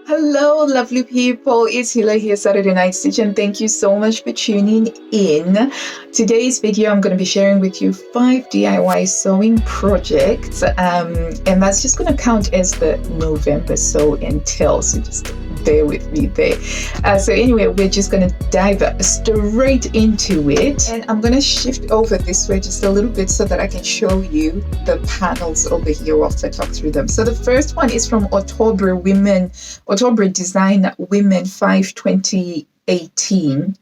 Hello, lovely people. It's Hila here, Saturday Night Stitch, and thank you so much for tuning in. Today's video, I'm going to be sharing with you 5 DIY sewing projects, and that's just going to count as the November sew and tell. So just bear with me there. So anyway, we're just going to dive straight into it, and I'm going to shift over this way just a little bit so that I can show you the panels over here whilst I talk through them. So the first one is from Ottobre Design Women 5 2018,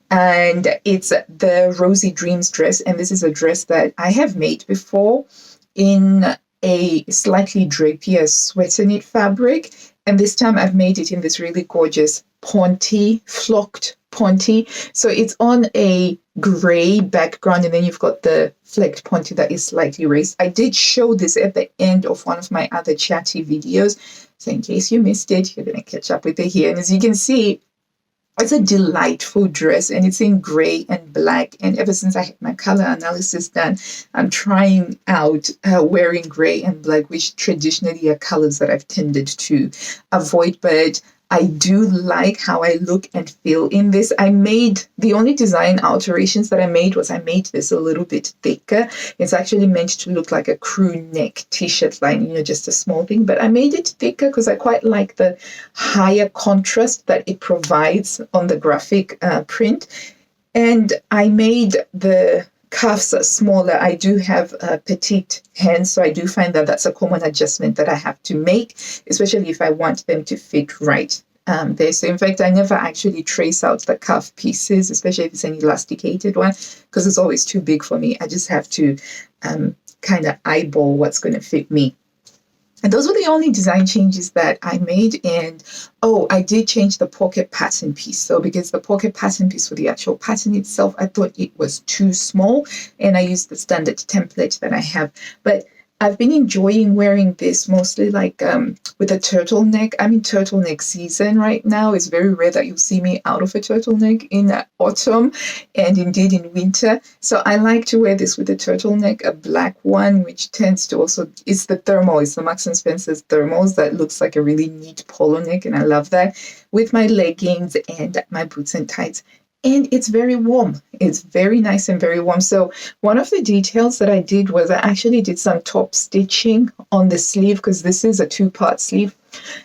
and it's the Rosy Dreams dress, and this is a dress that I have made before in a slightly drapier sweater knit fabric, and this time I've made it in this really gorgeous ponte, flocked ponte. So it's on a gray background, and then you've got the flecked ponte that is slightly raised. I did show this at the end of one of my other chatty videos, so in case you missed it, you're going to catch up with it here. And as you can see, it's a delightful dress, and it's in gray and black. And ever since I had my color analysis done, I'm trying out wearing gray and black, which traditionally are colors that I've tended to avoid. But I do like how I look and feel in this. The only design alterations that I made was I made this a little bit thicker. It's actually meant to look like a crew neck t-shirt line, just a small thing, but I made it thicker because I quite like the higher contrast that it provides on the graphic print. And I made the cuffs smaller. I do have petite hands, so I do find that that's a common adjustment that I have to make, especially if I want them to fit right there. So in fact, I never actually trace out the cuff pieces, especially if it's an elasticated one, because it's always too big for me. I just have to kind of eyeball what's going to fit me. And those were the only design changes that I made. And I did change the pocket pattern piece. So because the pocket pattern piece for the actual pattern itself, I thought it was too small, and I used the standard template that I have. But I've been enjoying wearing this mostly like with a turtleneck. I'm in turtleneck season right now. It's very rare that you'll see me out of a turtleneck in autumn and indeed in winter. So I like to wear this with a turtleneck, a black one, which tends to also, it's the Marks and Spencer's thermals that looks like a really neat polo neck, and I love that, with my leggings and my boots and tights. And it's very warm. It's very nice and very warm. So one of the details that I did was I actually did some top stitching on the sleeve, because this is a 2-part sleeve.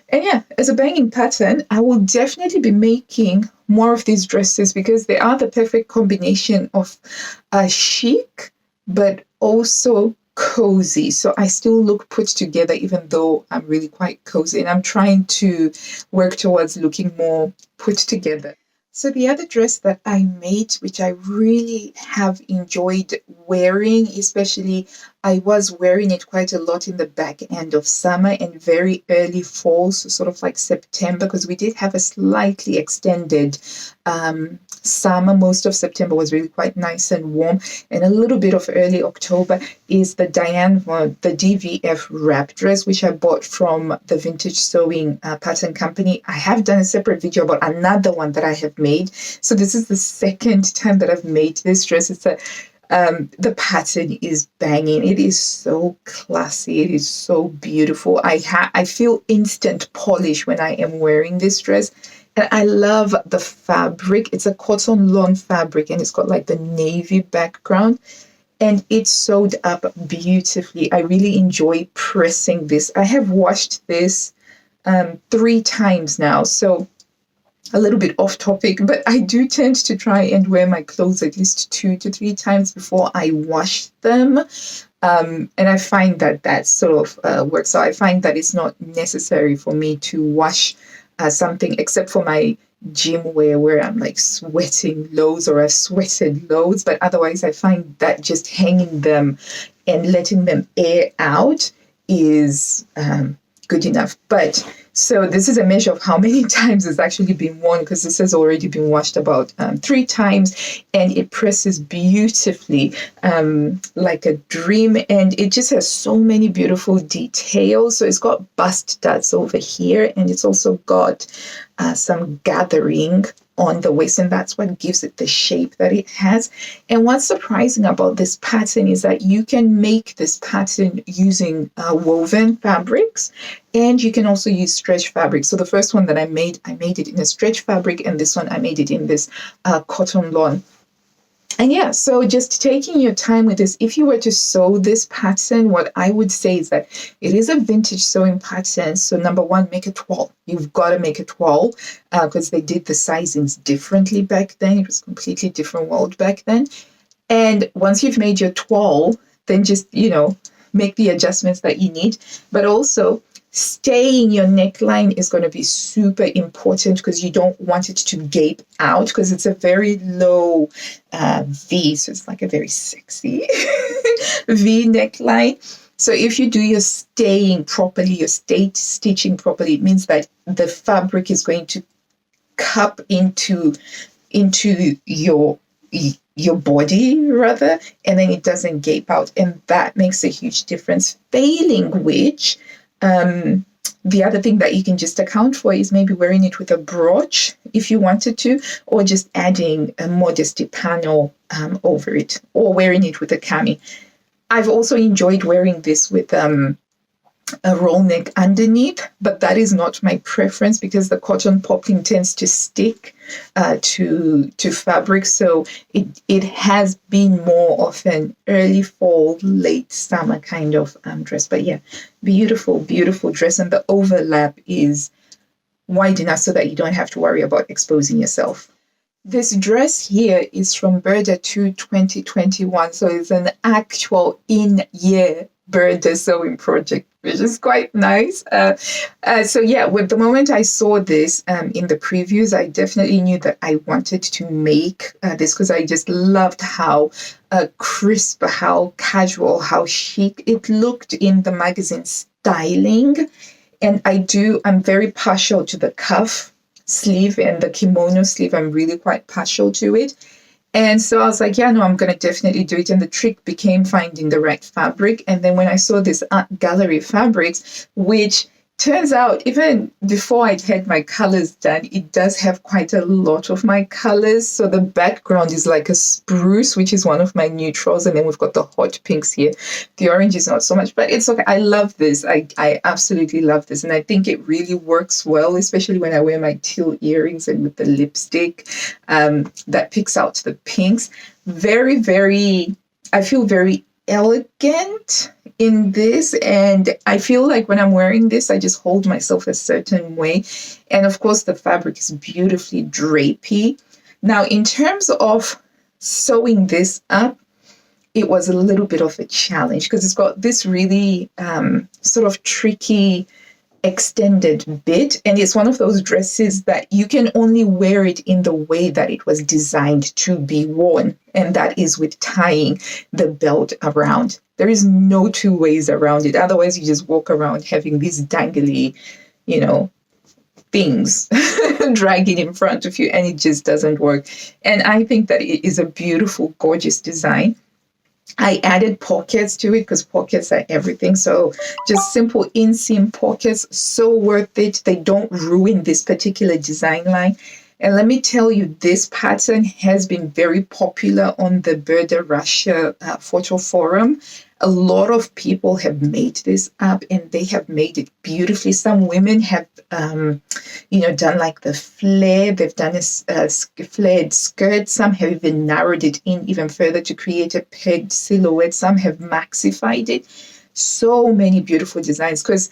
And yeah, as a banging pattern, I will definitely be making more of these dresses, because they are the perfect combination of chic, but also cozy. So I still look put together, even though I'm really quite cozy. And I'm trying to work towards looking more put together. So the other dress that I made, which I really have enjoyed wearing, especially I was wearing it quite a lot in the back end of summer and very early fall, so sort of like September, because we did have a slightly extended summer. Most of September was really quite nice and warm, and a little bit of early October, is the the DVF wrap dress, which I bought from the Vintage Sewing Pattern Company. I have done a separate video about another one that I have made. So this is the second time that I've made this dress. It's the pattern is banging. It is so classy. It is so beautiful. I feel instant polish when I am wearing this dress. And I love the fabric. It's a cotton lawn fabric, and it's got like the navy background, and it's sewed up beautifully. I really enjoy pressing this. I have washed this 3 times now, so a little bit off topic, but I do tend to try and wear my clothes at least 2 to 3 times before I wash them. And I find that sort of works. So I find that it's not necessary for me to wash something, except for my gym wear where I'm like sweating loads, or I've sweated loads. But otherwise, I find that just hanging them and letting them air out is good enough. But so this is a measure of how many times it's actually been worn, because this has already been washed about 3 times, and it presses beautifully like a dream, and it just has so many beautiful details. So it's got bust studs over here, and it's also got some gathering on the waist, and that's what gives it the shape that it has. And what's surprising about this pattern is that you can make this pattern using woven fabrics, and you can also use stretch fabric. So the first one that I made it in a stretch fabric, and this one I made it in this cotton lawn. And yeah, so just taking your time with this. If you were to sew this pattern, what I would say is that it is a vintage sewing pattern. So number one, make a toile. You've got to make a toile because they did the sizings differently back then. It was a completely different world back then. And once you've made your toile, then just, make the adjustments that you need. But also, staying your neckline is going to be super important because you don't want it to gape out because it's a very low V. So it's like a very sexy V neckline. So if you do your staying properly, your stitching properly, it means that the fabric is going to cup into your body rather, and then it doesn't gape out, and that makes a huge difference. Failing which, the other thing that you can just account for is maybe wearing it with a brooch if you wanted to, or just adding a modesty panel over it, or wearing it with a cami. I've also enjoyed wearing this with a roll neck underneath, but that is not my preference because the cotton poplin tends to stick to fabric. So it has been more of an early fall, late summer kind of dress. But yeah, beautiful, beautiful dress. And the overlap is wide enough so that you don't have to worry about exposing yourself. This dress here is from Burda 2 2021. So it's an actual in-year Burda sewing project, which is quite nice. So yeah, with the moment I saw this in the previews, I definitely knew that I wanted to make this because I just loved how crisp, how casual, how chic it looked in the magazine styling. And I'm very partial to the cuff sleeve and the kimono sleeve. I'm really quite partial to it. And so I was like, yeah, no, I'm going to definitely do it. And the trick became finding the right fabric. And then when I saw this art gallery fabrics, which turns out even before I'd had my colors done, it does have quite a lot of my colors. So the background is like a spruce, which is one of my neutrals. And then we've got the hot pinks here. The orange is not so much, but it's okay. I love this. I absolutely love this. And I think it really works well, especially when I wear my teal earrings and with the lipstick that picks out the pinks. Very, very, I feel very elegant in this, and I feel like when I'm wearing this, I just hold myself a certain way. And of course, the fabric is beautifully drapey. Now, in terms of sewing this up, it was a little bit of a challenge because it's got this really sort of tricky extended bit, and it's one of those dresses that you can only wear it in the way that it was designed to be worn, and that is with tying the belt around. There is no two ways around it. Otherwise, you just walk around having these dangly, things dragging in front of you, and it just doesn't work. And I think that it is a beautiful, gorgeous design. I added pockets to it because pockets are everything. So just simple inseam pockets, so worth it. They don't ruin this particular design line. And let me tell you, this pattern has been very popular on the Burda Russia photo forum. A lot of people have made this up and they have made it beautifully. Some women have, done like the flare. They've done a flared skirt. Some have even narrowed it in even further to create a pegged silhouette. Some have maxified it. So many beautiful designs because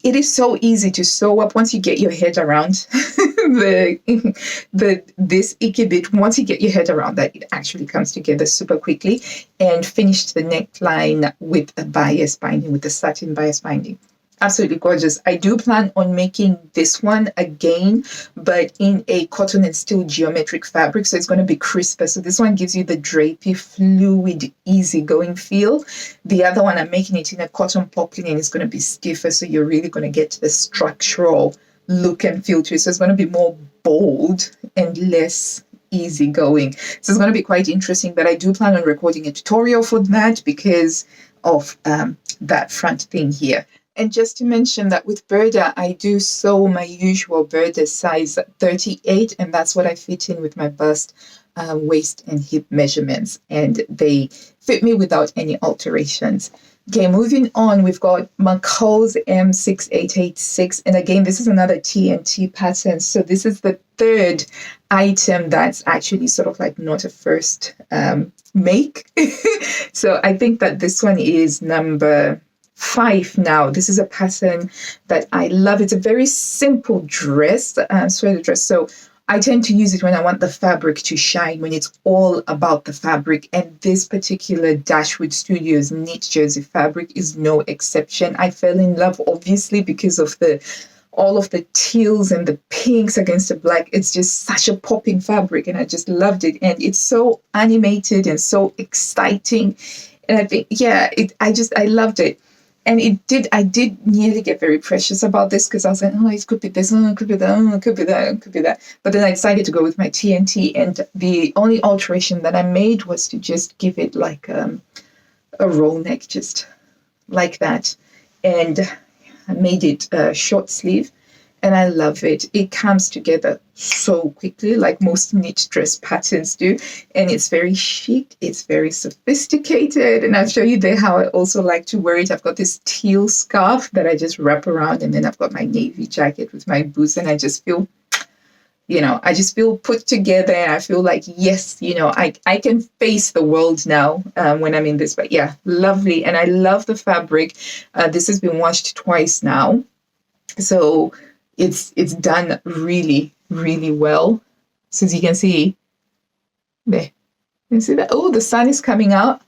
it is so easy to sew up once you get your head around this icky bit. Once you get your head around that, it actually comes together super quickly. And finished the neckline with a bias binding, with the satin bias binding. Absolutely gorgeous. I do plan on making this one again, but in a cotton and steel geometric fabric, so it's going to be crisper. So this one gives you the drapey, fluid, easygoing feel. The other one, I'm making it in a cotton poplin, and it's going to be stiffer, so you're really going to get the structural look and feel to it. So it's going to be more bold and less easygoing. So it's going to be quite interesting, but I do plan on recording a tutorial for that because of that front thing here. And just to mention that with Burda, I do sew my usual Burda size 38, and that's what I fit in with my bust, waist, and hip measurements. And they fit me without any alterations. Okay, moving on, we've got McCalls M6886. And again, this is another TNT pattern. So this is the third item that's actually sort of like not a first make. So I think that this one is number 5 now. This is a pattern that I love. It's a very simple dress, sweater dress. So I tend to use it when I want the fabric to shine, when it's all about the fabric. And this particular Dashwood Studios knit jersey fabric is no exception. I fell in love, obviously, because of all of the teals and the pinks against the black. It's just such a popping fabric, and I just loved it. And it's so animated and so exciting. And I think, yeah, I loved it. And I did nearly get very precious about this, because I was like, oh, it could be this, oh, it could be that, oh, it could be that, it could be that. But then I decided to go with my TNT, and the only alteration that I made was to just give it like a roll neck, just like that. And I made it a short sleeve, and I love it. It comes together so quickly, like most knit dress patterns do. And it's very chic. It's very sophisticated. And I'll show you there how I also like to wear it. I've got this teal scarf that I just wrap around. And then I've got my navy jacket with my boots. And I just feel, put together. And I feel like, yes, I can face the world now when I'm in this. But yeah, lovely. And I love the fabric. This has been washed twice now. So it's done really, really well. So as you can see, there. You see that? Oh, the sun is coming out.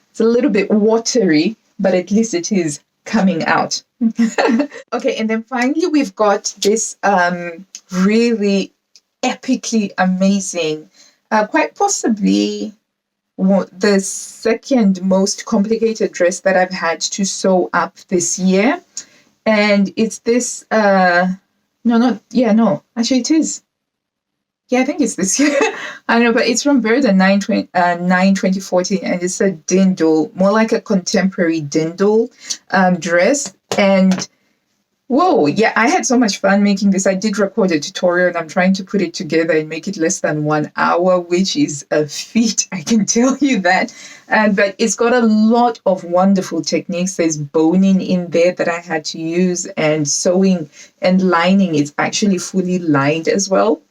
It's a little bit watery, but at least it is coming out. Okay, and then finally we've got this really epically amazing, quite possibly the second most complicated dress that I've had to sew up this year. And it's this, actually it is. Yeah, I think it's this year. I don't know, but it's from Burda 2014, and it's a dindle, more like a contemporary dindle dress. And whoa, yeah, I had so much fun making this. I did record a tutorial, and I'm trying to put it together and make it less than 1 hour, which is a feat, I can tell you that. But it's got a lot of wonderful techniques. There's boning in there that I had to use, and sewing and lining. It's actually fully lined as well.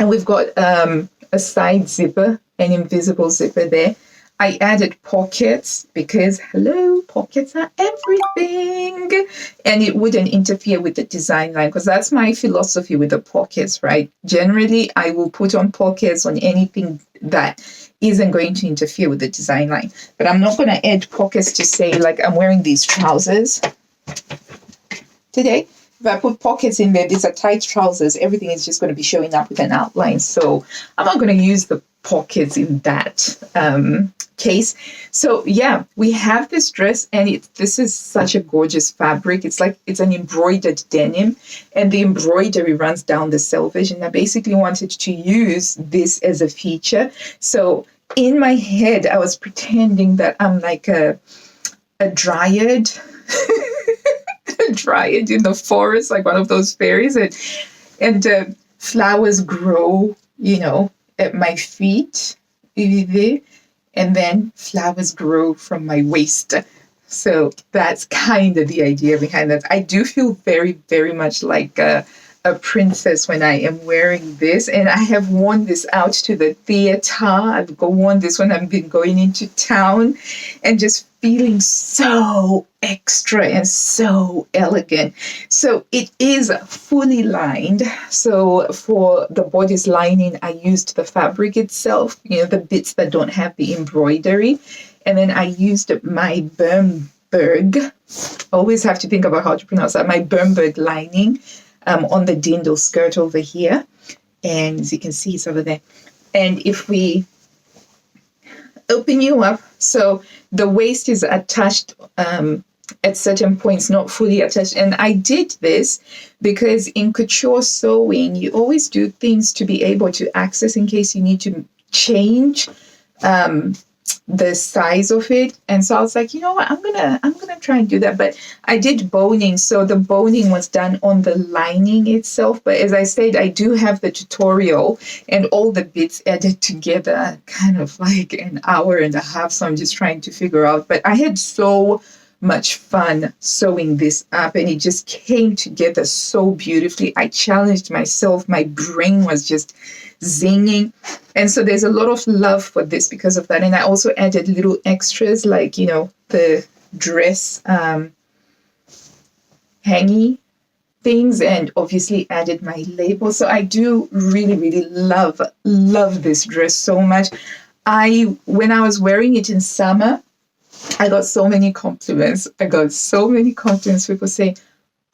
And we've got a side zipper, an invisible zipper there. I added pockets because, hello, pockets are everything. And it wouldn't interfere with the design line, because that's my philosophy with the pockets, right? Generally, I will put on pockets on anything that isn't going to interfere with the design line. But I'm not going to add pockets to say, like, I'm wearing these trousers today. If I put pockets in there, these are tight trousers, everything is just going to be showing up with an outline. So I'm not going to use the pockets in that case. So yeah, we have this dress, and this is such a gorgeous fabric. It's like, it's an embroidered denim, and the embroidery runs down the selvage. And I basically wanted to use this as a feature. So in my head, I was pretending that I'm like a dryad. Dryad in the forest, like one of those fairies, and flowers grow, at my feet, and then flowers grow from my waist. So that's kind of the idea behind that. I do feel very, very much like a princess when I am wearing this, and I have worn this out to the theater. I've worn this when I've been going into town, and just feeling so extra and so elegant. So it is fully lined. So for the bodice lining, I used the fabric itself, the bits that don't have the embroidery. And then I used my Bernberg, always have to think about how to pronounce that, my Bernberg lining on the dindle skirt over here. And as you can see, it's over there. And if we open you up, so the waist is attached at certain points, not fully attached. And I did this because in couture sewing, you always do things to be able to access in case you need to change the size of it. And so I was like, you know what, I'm gonna try and do that. But I did boning, so the boning was done on the lining itself. But as I said, I do have the tutorial and all the bits added together, kind of like an hour and a half. So I'm just trying to figure out. But I had so much fun sewing this up, and it just came together so beautifully. I challenged myself. My brain was just zinging. And so there's a lot of love for this because of that. And I also added little extras like, you know, the dress hangy things, and obviously added my label. So I do really, really love this dress so much. When I was wearing it in summer, I got so many compliments. People say,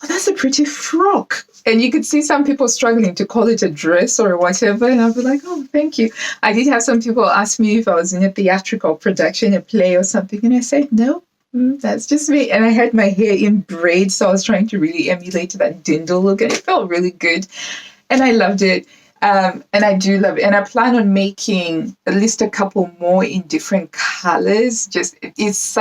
oh, that's a pretty frock. And you could see some people struggling to call it a dress or whatever. And I'll be like, oh, thank you. I did have some people ask me if I was in a theatrical production, a play or something. And I said, no, that's just me. And I had my hair in braids. So I was trying to really emulate that dindle look. And it felt really good. And I loved it. And I do love it. And I plan on making at least a couple more in different colors. It's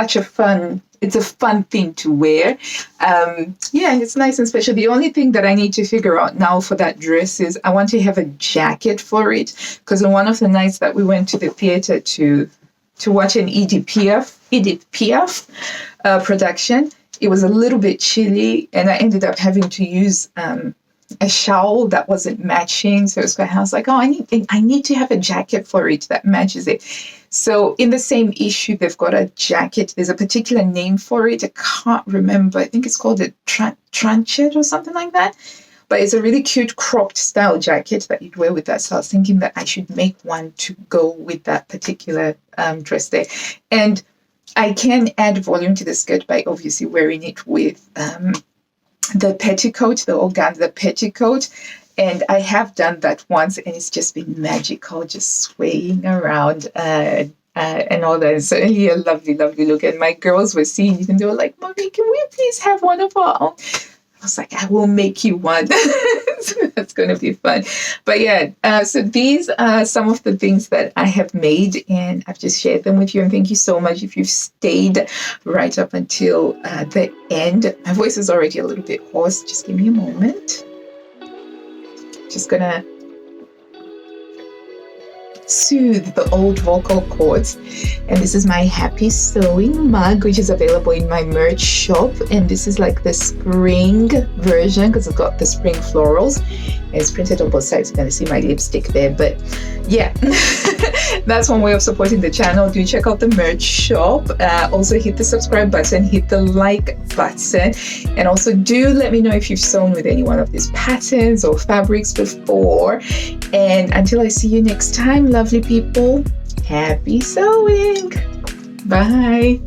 a fun thing to wear. It's nice and special. The only thing that I need to figure out now for that dress is I want to have a jacket for it. Because on one of the nights that we went to the theater to watch an Edith Piaf production, it was a little bit chilly, and I ended up having to use a shawl that wasn't matching. So I was like, oh, I need to have a jacket for it that matches it. So in the same issue, they've got a jacket. There's a particular name for it. I can't remember. I think it's called a tranchet or something like that. But it's a really cute cropped style jacket that you'd wear with that. So I was thinking that I should make one to go with that particular dress there. And I can add volume to the skirt by obviously wearing it with the petticoat, the organza petticoat. And I have done that once, and it's just been magical, just swaying around and all that. It's certainly a lovely, lovely look. And my girls were seeing it, and they were like, Mommy, can we please have one of our own? I was like, I will make you one. So that's going to be fun. But yeah, so these are some of the things that I have made, and I've just shared them with you. And thank you so much if you've stayed right up until the end. My voice is already a little bit hoarse. Just give me a moment. Just going to soothe the old vocal cords. And this is my happy sewing mug, which is available in my merch shop. And this is like the spring version because it's got the spring florals, and it's printed on both sides. You're gonna see my lipstick there. But yeah, that's one way of supporting the channel. Do check out the merch shop. Also hit the subscribe button, hit the like button, and also do let me know if you've sewn with any one of these patterns or fabrics before. And until I see you next time, lovely people, happy sewing. Bye.